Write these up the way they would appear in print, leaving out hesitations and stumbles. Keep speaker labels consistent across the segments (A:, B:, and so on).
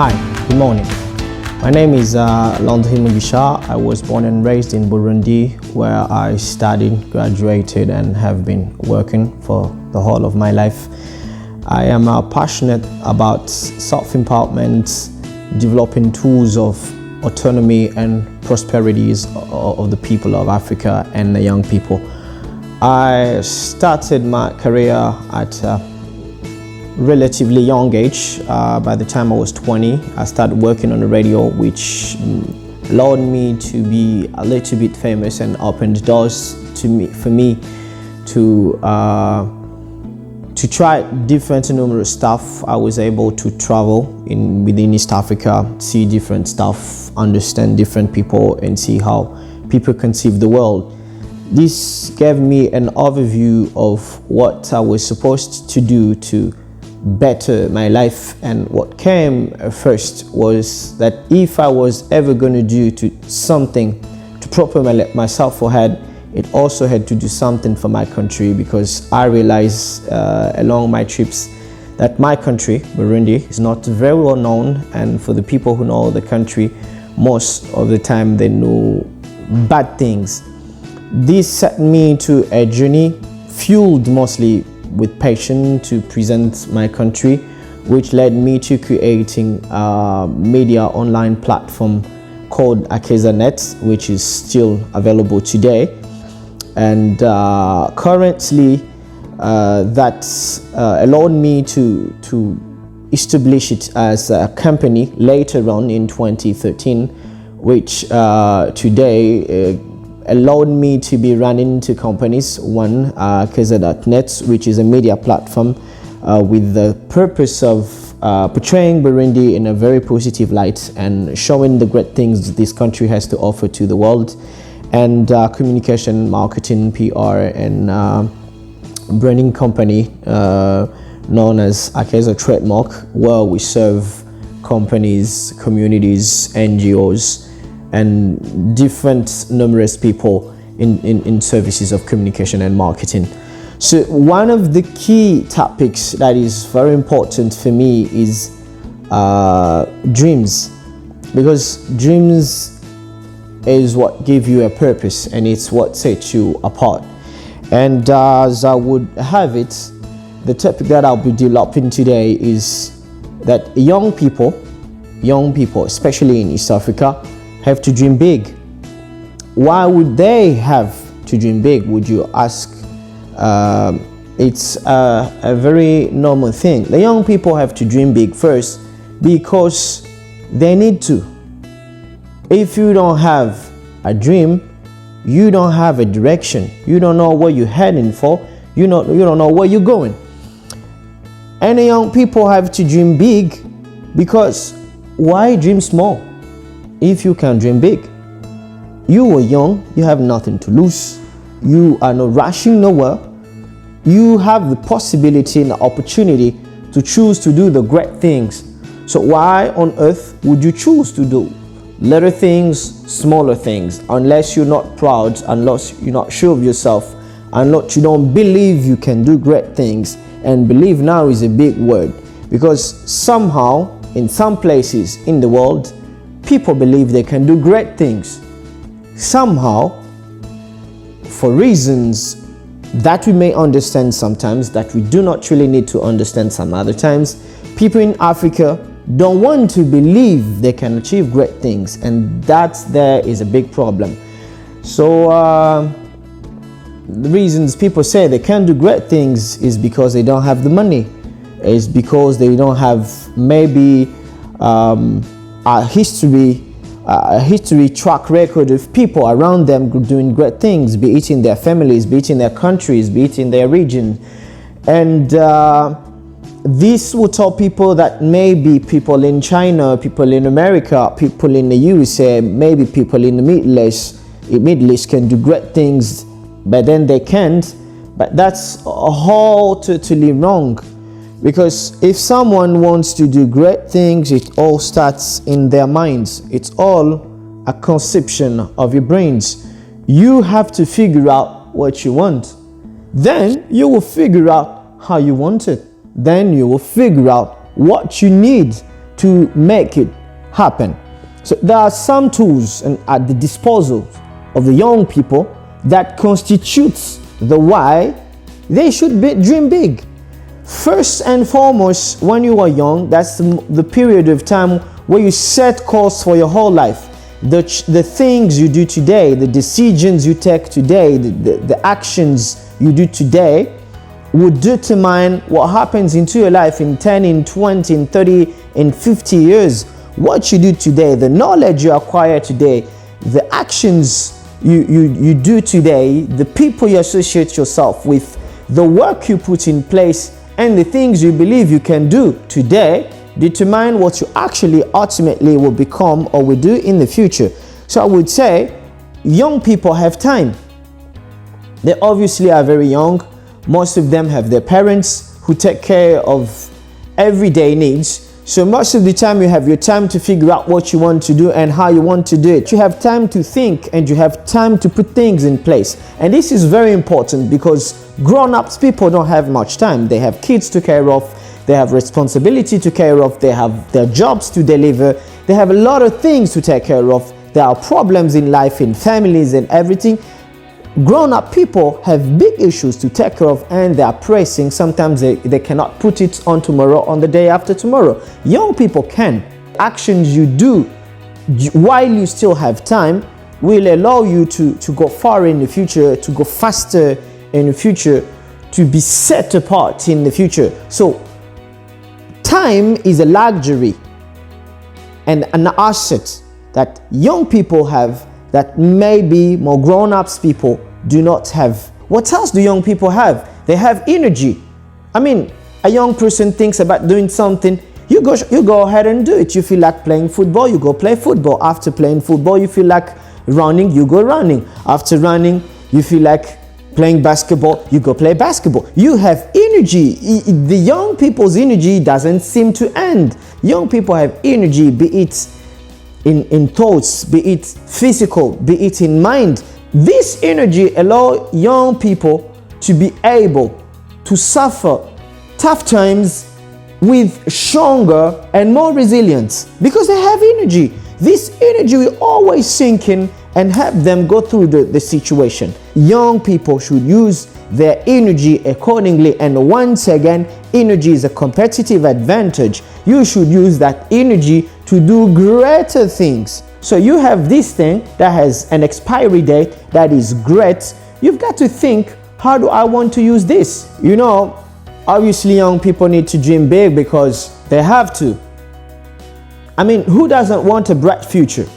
A: Hi, good morning. My name is Landry Mugisha. I was born and raised in Burundi, where I studied, graduated, and have been working for the whole of my life. I am passionate about self-empowerment, developing tools of autonomy and prosperities of the people of Africa and the young people. I started my career at a relatively young age. By the time I was 20, I started working on the radio, which allowed me to be a little bit famous and opened doors for me to try different and numerous stuff. I was able to travel within East Africa, see different stuff, understand different people, and see how people conceive the world. This gave me an overview of what I was supposed to do to better my life, and what came first was that if I was ever going to do something to prepare myself ahead, it also had to do something for my country, because I realized along my trips that my country, Burundi, is not very well known, and for the people who know the country, most of the time they know bad things. This set me to a journey fueled mostly with passion to present my country, which led me to creating a media online platform called AKezanet, which is still available today. And currently that's allowed me to establish it as a company later on in 2013, which today allowed me to be running two companies. One, AKezanet, which is a media platform with the purpose of portraying Burundi in a very positive light and showing the great things this country has to offer to the world, and communication, marketing, PR, and branding company known as Akeza Trademark, where we serve companies, communities, NGOs, and different numerous people in services of communication and marketing. So one of the key topics that is very important for me is dreams, because dreams is what give you a purpose, and it's what sets you apart. And as I would have it, the topic that I'll be developing today is that young people, especially in East Africa, have to dream big. Why would they have to dream big, would you ask? It's a very normal thing. The young people have to dream big first because they need to. If you don't have a dream, you don't have a direction. You don't know where you're heading for. You don't know where you're going. And the young people have to dream big, because why dream small if you can dream big? You are young, you have nothing to lose, you are not rushing nowhere, you have the possibility and the opportunity to choose to do the great things. So why on earth would you choose to do little things, smaller things, unless you're not proud, unless you're not sure of yourself, unless you don't believe you can do great things? And believe now is a big word, because somehow in some places in the world, people believe they can do great things. Somehow, for reasons that we may understand sometimes, that we do not really need to understand some other times, people in Africa don't want to believe they can achieve great things, and there is a big problem. So the reasons people say they can't do great things is because they don't have the money, is because they don't have maybe a history track record of people around them doing great things, be it in their families, be it in their countries, be it in their region. And this will tell people that maybe people in China, people in America, people in the USA, maybe people in the Middle East can do great things, but then they can't. But that's all totally wrong. Because if someone wants to do great things, it all starts in their minds. It's all a conception of your brains. You have to figure out what you want. Then you will figure out how you want it. Then you will figure out what you need to make it happen. So there are some tools at the disposal of the young people that constitutes the why they should dream big. First and foremost, when you are young, that's the period of time where you set course for your whole life. The things you do today, the decisions you take today, the actions you do today would determine what happens into your life in 10, in 20, in 30, in 50 years. What you do today, the knowledge you acquire today, the actions you do today, the people you associate yourself with, the work you put in place, and the things you believe you can do today determine what you actually ultimately will become or will do in the future. So I would say young people have time. They obviously are very young. Most of them have their parents who take care of everyday needs. So most of the time you have your time to figure out what you want to do and how you want to do it. You have time to think and you have time to put things in place. And this is very important because grown-ups people don't have much time. They have kids to care of, they have responsibility to care of, they have their jobs to deliver, they have a lot of things to take care of. There are problems in life, in families and everything. Grown-up people have big issues to take care of and they are pressing. Sometimes they cannot put it on tomorrow, on the day after tomorrow. Young people can. Actions you do while you still have time will allow you to go far in the future, to go faster in the future, to be set apart in the future. So time is a luxury and an asset that young people have that maybe more grown-ups people do not have. What else do young people have? They have energy. I mean, a young person thinks about doing something, you go ahead and do it. You feel like playing football, you go play football. After playing football, you feel like running, you go running. After running, you feel like playing basketball, you go play basketball. You have energy. The young people's energy doesn't seem to end. Young people have energy, be it in thoughts, be it physical, be it in mind. This energy allows young people to be able to suffer tough times with stronger and more resilience because they have energy. This energy will always sink in and help them go through the situation. Young people should use their energy accordingly, and once again, energy is a competitive advantage. You should use that energy to do greater things. So you have this thing that has an expiry date that is great. You've got to think, how do I want to use this? You know, obviously young people need to dream big because they have to. I mean, who doesn't want a bright future?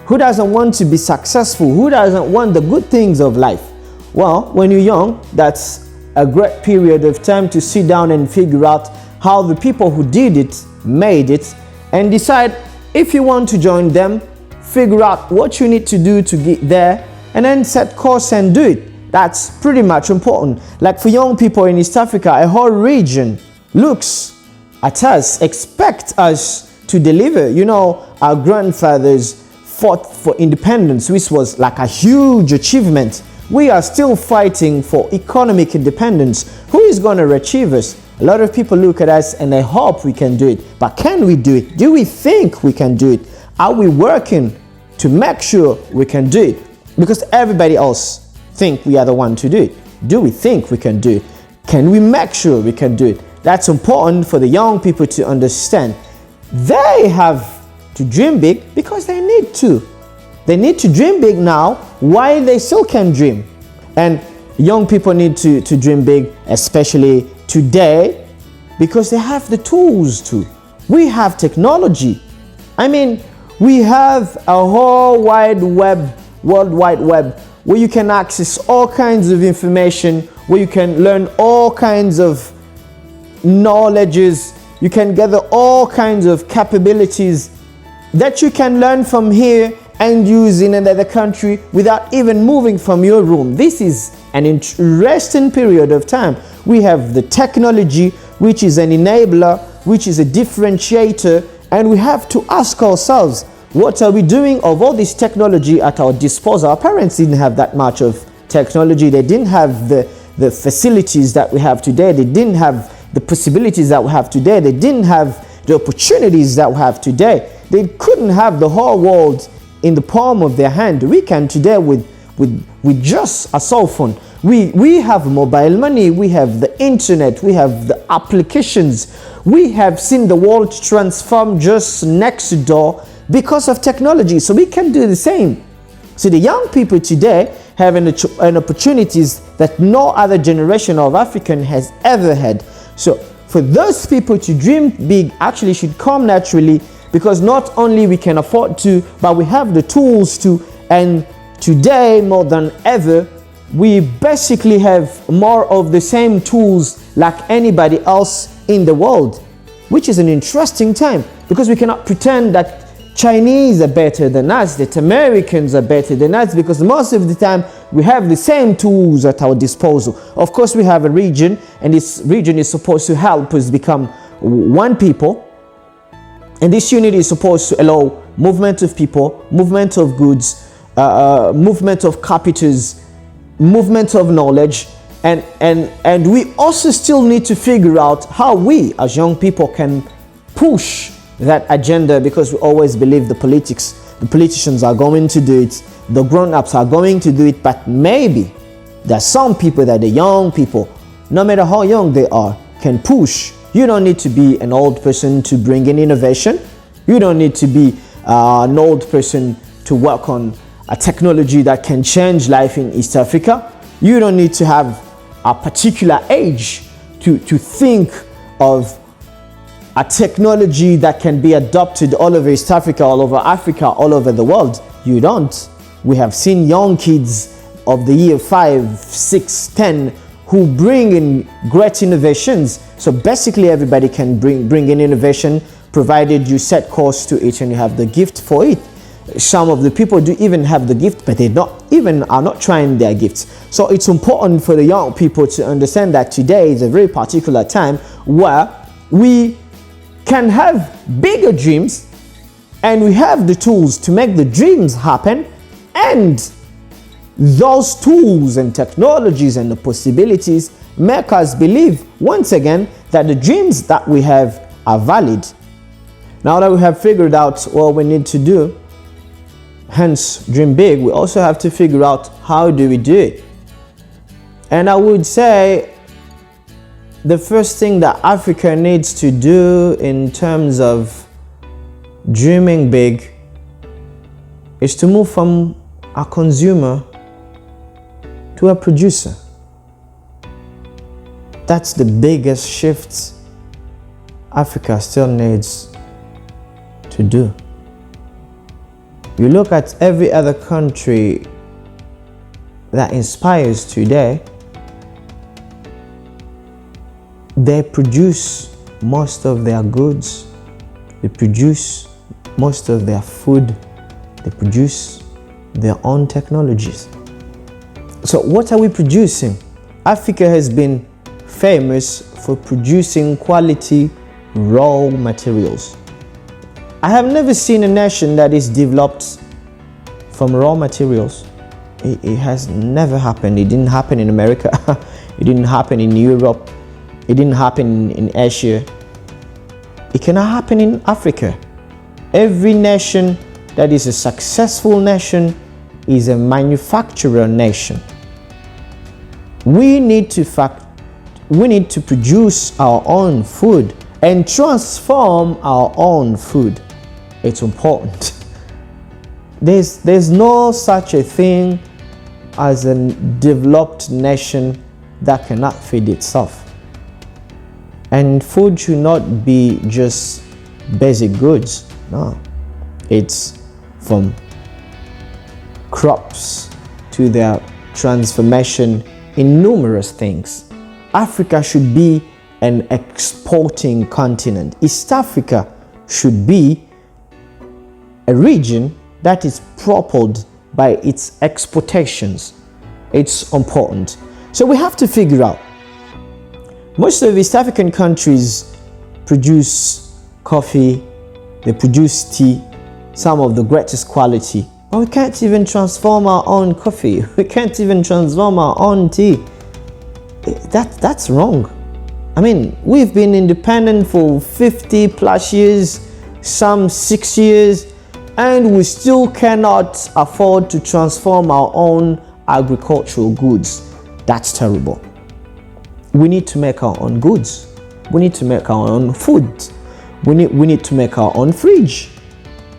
A: Who doesn't want to be successful? Who doesn't want the good things of life? Well, when you're young, that's a great period of time to sit down and figure out how the people who did it made it and decide if you want to join them, figure out what you need to do to get there, and then set course and do it. That's pretty much important. Like for young people in East Africa, a whole region looks at us, expect us to deliver. You know, our grandfathers fought for independence, which was like a huge achievement. We are still fighting for economic independence. Who is going to achieve us? A lot of people look at us and they hope we can do it. But can we do it? Do we think we can do it? Are we working to make sure we can do it? Because everybody else think we are the one to do it. Do we think we can do it? Can we make sure we can do it? That's important for the young people to understand. They have to dream big because they need to. They need to dream big now while they still can dream. And young people need to dream big, especially today, because they have the tools to. We have technology. I mean, we have a whole wide web, World Wide Web, where you can access all kinds of information, where you can learn all kinds of knowledges, you can gather all kinds of capabilities that you can learn from here and use in another country without even moving from your room. This is an interesting period of time. We have the technology, which is an enabler, which is a differentiator, and we have to ask ourselves, what are we doing of all this technology at our disposal? Our parents didn't have that much of technology. They didn't have the facilities that we have today. They didn't have the possibilities that we have today. They didn't have the opportunities that we have today. They couldn't have the whole world in the palm of their hand. We can today with just a cell phone. We have mobile money, we have the internet, we have the applications. We have seen the world transform just next door because of technology. So we can do the same. So the young people today have an opportunities that no other generation of African has ever had. So for those people to dream big actually should come naturally, because not only we can afford to, but we have the tools to. And today more than ever, we basically have more of the same tools like anybody else in the world, which is an interesting time, because we cannot pretend that Chinese are better than us, that Americans are better than us, because most of the time we have the same tools at our disposal. Of course, we have a region, and this region is supposed to help us become one people. And this unity is supposed to allow movement of people, movement of goods, movement of capitals, movement of knowledge, and we also still need to figure out how we as young people can push that agenda, because we always believe the politicians are going to do it, the grown-ups are going to do it, but maybe there's some people that the young people, no matter how young they are, can push. You don't need to be an old person to bring in innovation. You don't need to be an old person to work on a technology that can change life in East Africa. You don't need to have a particular age to think of a technology that can be adopted all over East Africa, all over Africa, all over the world. You don't. We have seen young kids of the year 5, 6, 10 who bring in great innovations. So basically everybody can bring in innovation, provided you set course to it and you have the gift for it. Some of the people do even have the gift, but they are not trying their gifts. So it's important for the young people to understand that today is a very particular time where we can have bigger dreams, and we have the tools to make the dreams happen, and those tools and technologies and the possibilities make us believe once again that the dreams that we have are valid. Now that we have figured out what we need to do, hence dream big, we also have to figure out how do we do it. And I would say the first thing that Africa needs to do in terms of dreaming big is to move from a consumer to a producer. That's the biggest shift Africa still needs to do. You look at every other country that inspires today, they produce most of their goods, they produce most of their food, they produce their own technologies. So what are we producing? Africa has been famous for producing quality raw materials. I have never seen a nation that is developed from raw materials. It has never happened. It didn't happen in America. It didn't happen in Europe. It didn't happen in Asia. It cannot happen in Africa. Every nation that is a successful nation is a manufacturer nation. We need to produce our own food and transform our own food. It's important. There's no such a thing as a developed nation that cannot feed itself. And food should not be just basic goods. No. It's from crops to their transformation in numerous things. Africa should be an exporting continent. East Africa should be a region that is propelled by its exportations. It's important. So we have to figure out. Most of East African countries produce coffee, they produce tea, some of the greatest quality. But we can't even transform our own coffee. We can't even transform our own tea. That's wrong. I mean, we've been independent for 50 plus years, some 6 years, and we still cannot afford to transform our own agricultural goods. That's terrible. We need to make our own goods. We need to make our own food. We need to make our own fridge.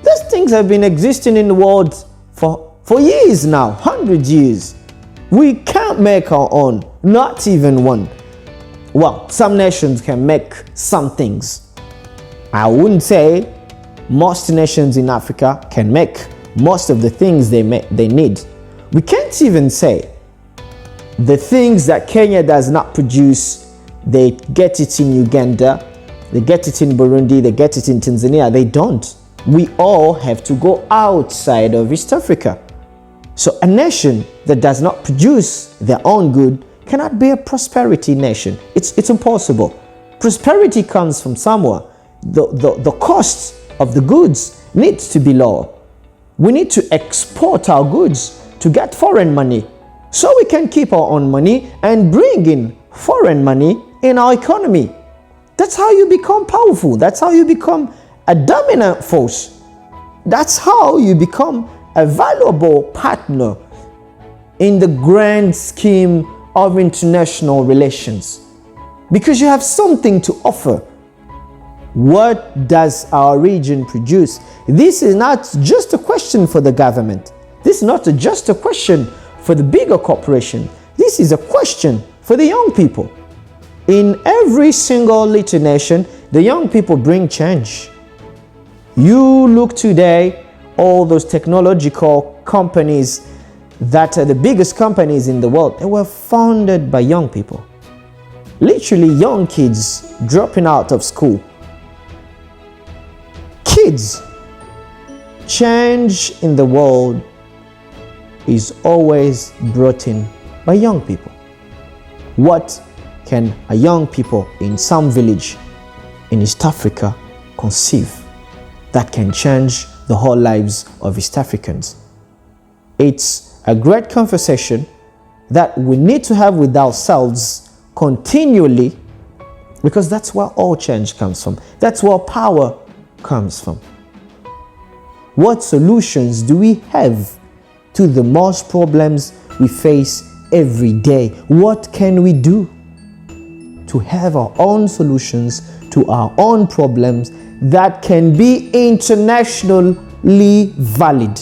A: These things have been existing in the world for years now, 100 years. We can't make our own, not even one. Well, some nations can make some things. I wouldn't say most nations in Africa can make most of the things they need. We can't even say the things that Kenya does not produce, they get it in Uganda, they get it in Burundi, they get it in Tanzania. They don't. We all have to go outside of East Africa. So a nation that does not produce their own good cannot be a prosperity nation. It's impossible. Prosperity comes from somewhere. The cost of the goods needs to be lower. We need to export our goods to get foreign money so we can keep our own money and bring in foreign money in our economy. That's how you become powerful. That's how you become a dominant force. That's how you become a valuable partner in the grand scheme of international relations, because you have something to offer. What does our region produce? This is not just a question for the government. This is not just a question for the bigger corporation. This is a question for the young people. In every single little nation, the young people bring change. You look today, all those technological companies that are the biggest companies in the world, they were founded by young people. Literally young kids dropping out of school. Kids. Change in the world is always brought in by young people. What can a young people in some village in East Africa conceive that can change the whole lives of East Africans? It's a great conversation that we need to have with ourselves continually, because that's where all change comes from. That's where power comes from. What solutions do we have to the most problems we face every day? What can we do to have our own solutions to our own problems that can be internationally valid?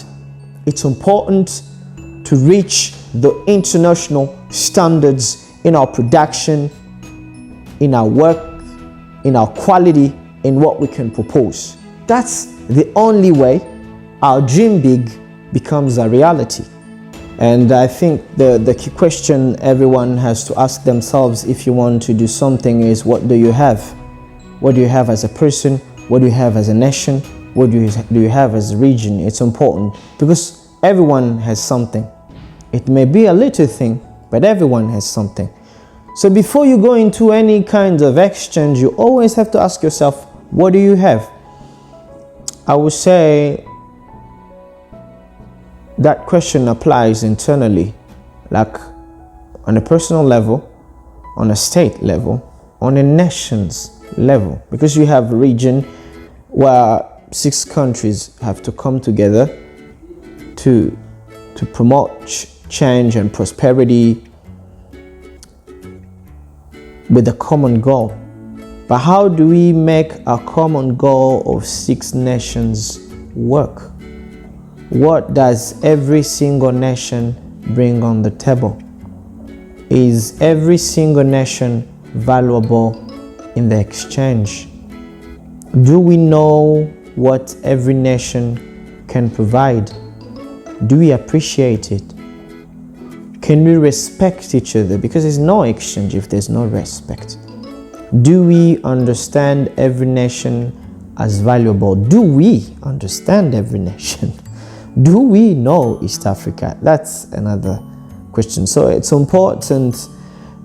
A: It's important to reach the international standards in our production, in our work, in our quality, in what we can propose. That's the only way our dream big becomes a reality. And I think the key question everyone has to ask themselves if you want to do something is, what do you have? What do you have as a person? What do you have as a nation? What do you have as a region? It's important because everyone has something. It may be a little thing, but everyone has something. So before you go into any kind of exchange, you always have to ask yourself, what do you have? I would say that question applies internally, like on a personal level, on a state level, on a nation's level, because you have a region where 6 countries have to come together to promote change and prosperity with a common goal. But how do we make a common goal of 6 nations work? What does every single nation bring on the table? Is every single nation valuable in the exchange? Do we know what every nation can provide? Do we appreciate it? Can we respect each other? Because there's no exchange if there's no respect. Do we understand every nation as valuable? Do we understand every nation? Do we know East Africa? That's another question. So it's important,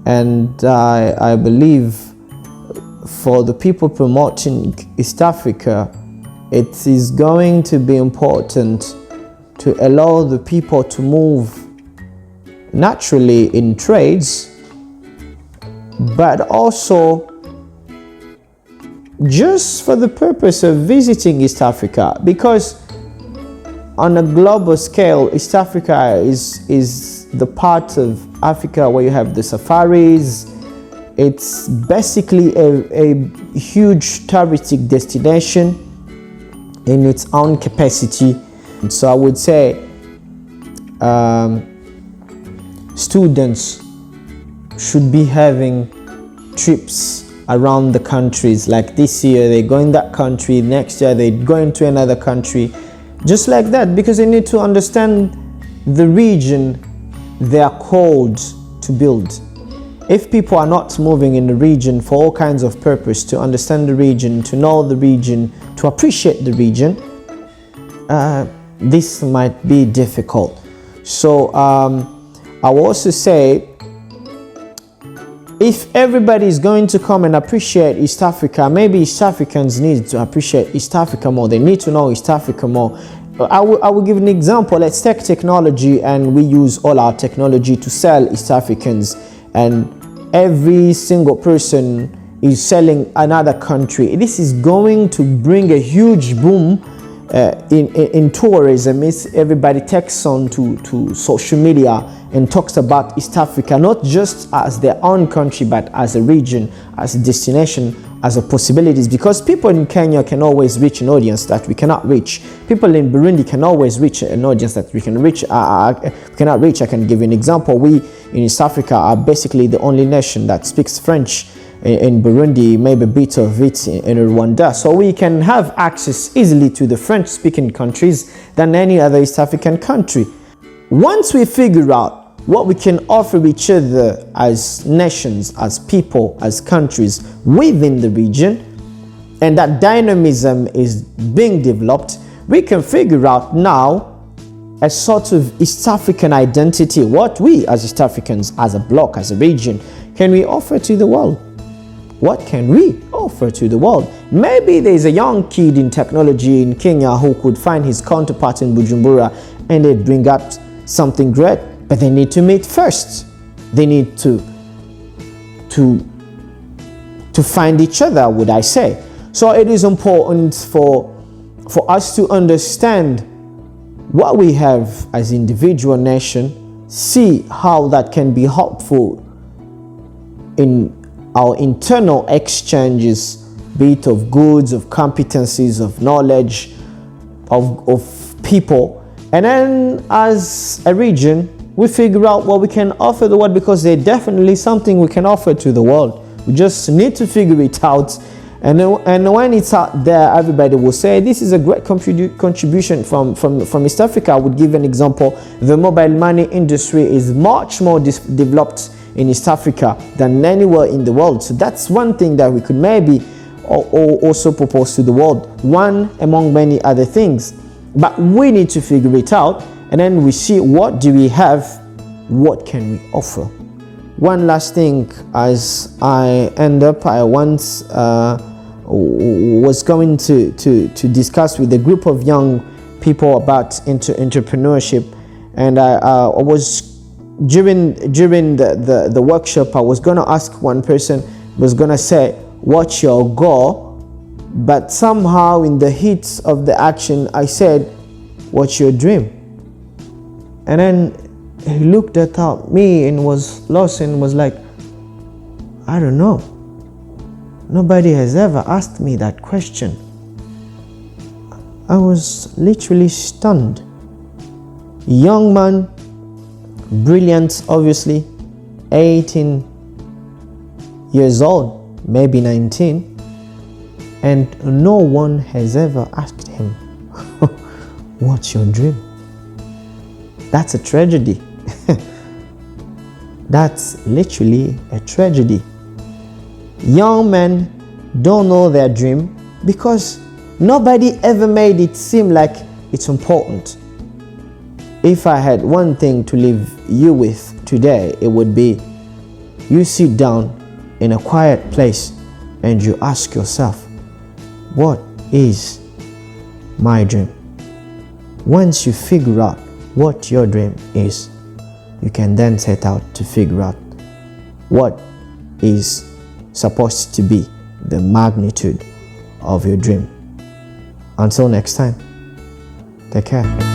A: and I believe for the people promoting East Africa, it is going to be important to allow the people to move naturally in trades, but also just for the purpose of visiting East Africa, because on a global scale, East Africa is the part of Africa where you have the safaris. It's basically a huge touristic destination in its own capacity. And so I would say students should be having trips around the countries. Like this year they go in that country, next year they go into another country, just like that, because they need to understand the region they are called to build. If people are not moving in the region for all kinds of purpose, to understand the region, to know the region, to appreciate the region, this might be difficult. So I will also say, if everybody is going to come and appreciate East Africa, maybe East Africans need to appreciate East Africa more. They need to know East Africa more. I will give an example. Let's take technology, and we use all our technology to sell East Africans, and every single person is selling another country. This is going to bring a huge boom in tourism. If everybody takes on to social media and talks about East Africa, not just as their own country, but as a region, as a destination, as a possibilities. Because people in Kenya can always reach an audience that we cannot reach. People in Burundi can always reach an audience that we can reach. Cannot reach. I can give you an example. We in East Africa are basically the only nation that speaks French in Burundi, maybe a bit of it in Rwanda. So we can have access easily to the French-speaking countries than any other East African country. Once we figure out what we can offer each other as nations, as people, as countries within the region, and that dynamism is being developed, we can figure out now a sort of East African identity. What we as East Africans, as a bloc, as a region, can we offer to the world? What can we offer to the world? Maybe there's a young kid in technology in Kenya who could find his counterpart in Bujumbura and they'd bring up something great, but they need to meet first. They need to find each other, would I say. So it is important for us to understand what we have as individual nation, see how that can be helpful in our internal exchanges, be it of goods, of competencies, of knowledge, of people. And then as a region, we figure out what we can offer the world, because there's definitely something we can offer to the world. We just need to figure it out. And when it's out there, everybody will say, this is a great contribution from East Africa. I would give an example. The mobile money industry is much more developed in East Africa than anywhere in the world. So that's one thing that we could maybe also propose to the world, one among many other things. But we need to figure it out, and then we see what do we have, what can we offer. One last thing, as I end up, I once was going to discuss with a group of young people about entrepreneurship, and I was during the workshop, I was going to ask one person, was going to say, what's your goal? But somehow in the heat of the action, I said, what's your dream? And then he looked at me and was lost and was like, I don't know. Nobody has ever asked me that question. I was literally stunned. Young man, brilliant, obviously, 18 years old, maybe 19, and no one has ever asked him, what's your dream? That's a tragedy. That's literally a tragedy. Young men don't know their dream because nobody ever made it seem like it's important. If I had one thing to leave you with today, it would be, you sit down in a quiet place and you ask yourself, what is my dream? Once you figure out what your dream is, you can then set out to figure out what is supposed to be the magnitude of your dream. Until next time, take care.